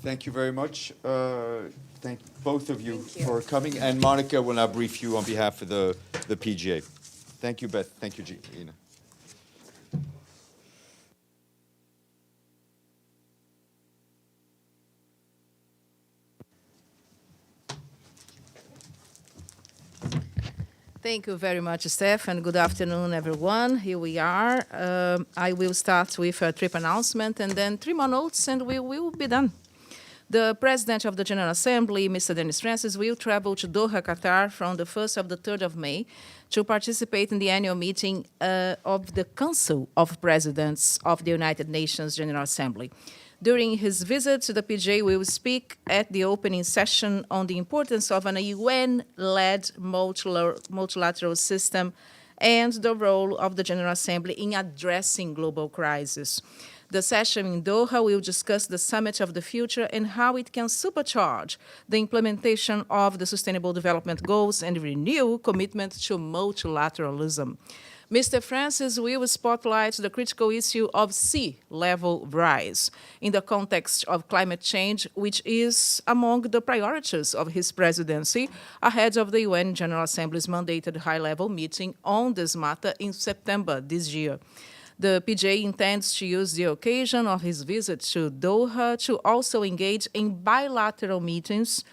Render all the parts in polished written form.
Thank you very much. Thank both of you for coming. And Monica will now brief you on behalf of the PGA. Thank you, Beth. Thank you, Gina. Thank you very much, Steph, and good afternoon, everyone. Here we are. I will start with a trip announcement and then 3 more notes, and we will be done. The President of the General Assembly, Mr. Dennis Francis, will travel to Doha, Qatar from the 1st of the 3rd of May to participate in the annual meeting of the Council of Presidents of the United Nations General Assembly. During his visit, the PGA will speak at the opening session on the importance of an UN-led multilateral system and the role of the General Assembly in addressing global crises. The session in Doha will discuss the Summit of the Future and how it can supercharge the implementation of the Sustainable Development Goals and renew commitment to multilateralism. Mr. Francis will spotlight the critical issue of sea level rise in the context of climate change, which is among the priorities of his presidency ahead of the UN General Assembly's mandated high-level meeting on this matter in September this year. The PGA intends to use the occasion of his visit to Doha to also engage in bilateral meetings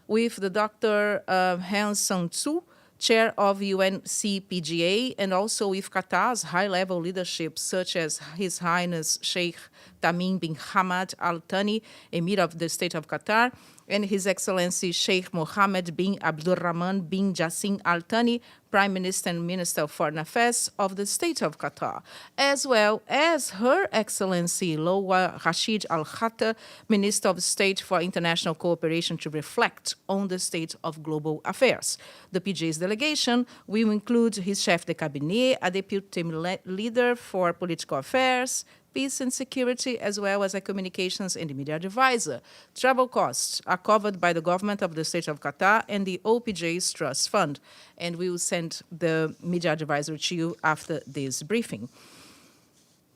with the Dr. Seung-soo, chair of UNCPGA, and also with Qatar's high-level leadership, such as His Highness Sheikh Tamim bin Hamad Al-Thani, Emir of the State of Qatar, and His Excellency Sheikh Mohammed bin Abdulrahman bin Jassim Al-Thani, Prime Minister and Minister of Foreign Affairs of the State of Qatar, as well as Her Excellency Lowa Rashid Al-Khatter, Minister of State for International Cooperation, to reflect on the state of global affairs. The PGA's delegation will include his chef de cabinet, a deputy leader for political affairs, peace and security, as well as a communications and media advisor. Travel costs are covered by the government of the State of Qatar and the OPJ's Trust Fund, and we will send the media advisor to you after this briefing.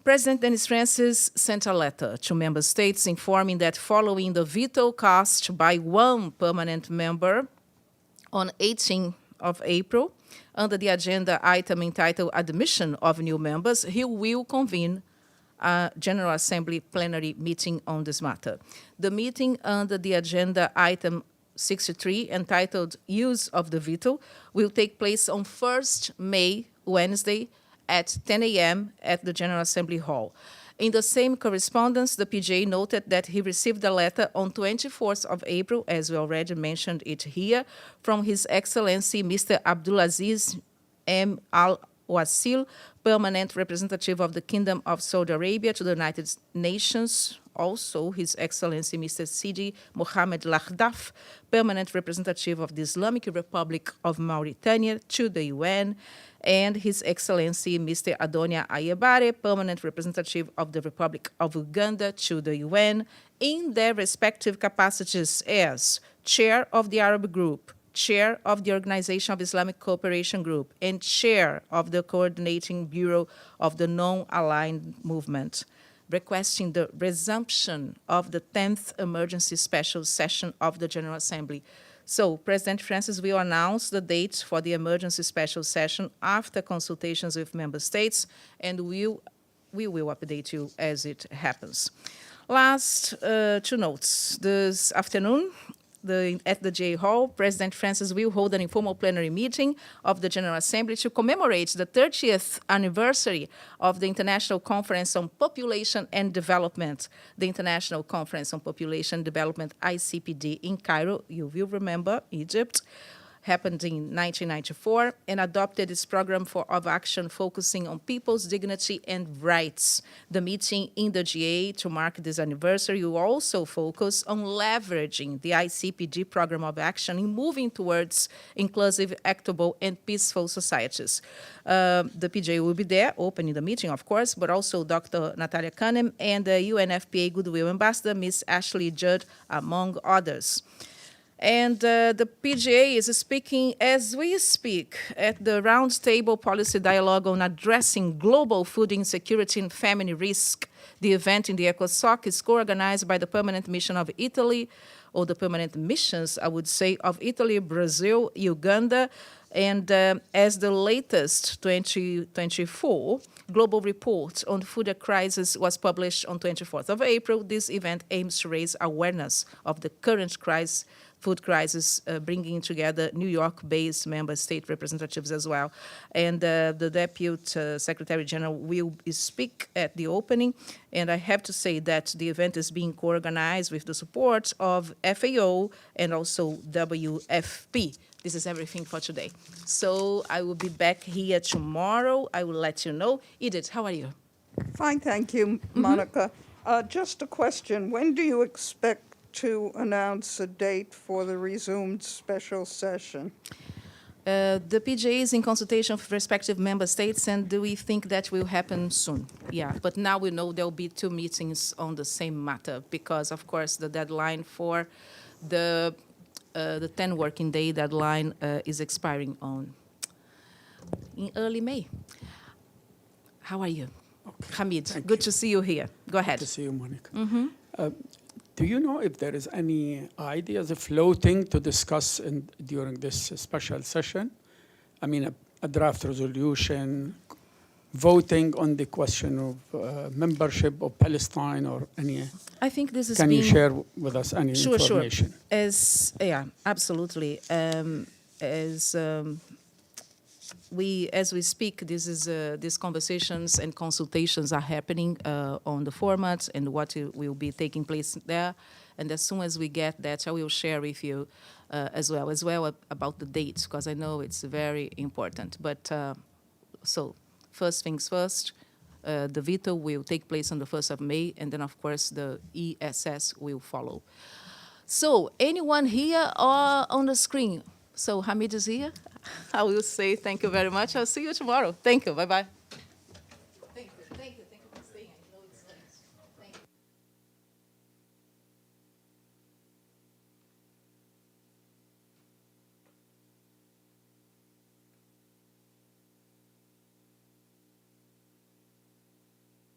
President Dennis Francis sent a letter to member states informing that following the veto cast by one permanent member on 18th of April, under the agenda item entitled Admission of New Members, he will convene a General Assembly plenary meeting on this matter. The meeting under the agenda item 63, entitled Use of the Veto, will take place on 1st May, Wednesday, at 10 a.m. at the General Assembly Hall. In the same correspondence, the PGA noted that he received a letter on 24th of April, as we already mentioned it here, from His Excellency Mr. Abdulaziz M. Al-Wasil, Permanent Representative of the Kingdom of Saudi Arabia to the United Nations, also His Excellency Mr. Sidi Mohammed Lakhdaf, Permanent Representative of the Islamic Republic of Mauritania to the UN, and His Excellency Mr. Adonia Ayebare, Permanent Representative of the Republic of Uganda to the UN, in their respective capacities as Chair of the Arab Group, Chair of the Organization of Islamic Cooperation Group, and Chair of the Coordinating Bureau of the Non-Aligned Movement, requesting the resumption of the 10th Emergency Special Session of the General Assembly. So President Francis will announce the date for the Emergency Special Session after consultations with member states, and we will update you as it happens. Last 2 notes. This afternoon, at the J Hall, President Francis will hold an informal plenary meeting of the General Assembly to commemorate the 30th anniversary of the International Conference on Population and Development, the International Conference on Population Development, ICPD, in Cairo. You will remember, Egypt. Happened in 1994, and adopted its program of action focusing on people's dignity and rights. The meeting in the GA to mark this anniversary will also focus on leveraging the ICPD program of action in moving towards inclusive, equitable, and peaceful societies. The PJ will be there, opening the meeting, of course, but also Dr. Natalia Kanem and the UNFPA Goodwill Ambassador, Ms. Ashley Judd, among others. And the PGA is speaking as we speak at the Roundtable Policy Dialogue on Addressing Global Food Insecurity and Famine Risk The event in the ECOSOC is co-organized by the Permanent Mission of Italy, or the permanent missions, I would say, of Italy, Brazil, Uganda, and as the latest 2024 global report on food crisis was published on 24th of April, this event aims to raise awareness of the current food crisis, bringing together New York-based member state representatives as well. And the Deputy Secretary General will speak at the opening. And I have to say that the event is being co-organized with the support of FAO and also WFP. This is everything for today. So I will be back here tomorrow. I will let you know. Edith, how are you? Fine, thank you, Monica. Just a question. When do you expect to announce a date for the resumed special session? The PGA is in consultation with respective member states, and we think that will happen soon. Yeah, but now we know there will be 2 meetings on the same matter because, of course, the deadline for the 10 working day deadline is expiring in early May. How are you? Okay. Hamid, Thank good you. to see you here. Go ahead. Good to see you, Monica. Do you know if there is any ideas floating to discuss during this special session? I mean, a draft resolution, voting on the question of membership of Palestine or any. I think this is Can you share with us any information? Sure. Yeah, absolutely. As we speak, these conversations and consultations are happening on the format and what will be taking place there. And as soon as we get that, I will share with you as well about the dates, because I know it's very important. But so first things first, the veto will take place on the 1st of May, and then, of course, the ESS will follow. So anyone here or on the screen? So Hamid is here. I will say thank you very much. I'll see you tomorrow. Thank you. Bye-bye.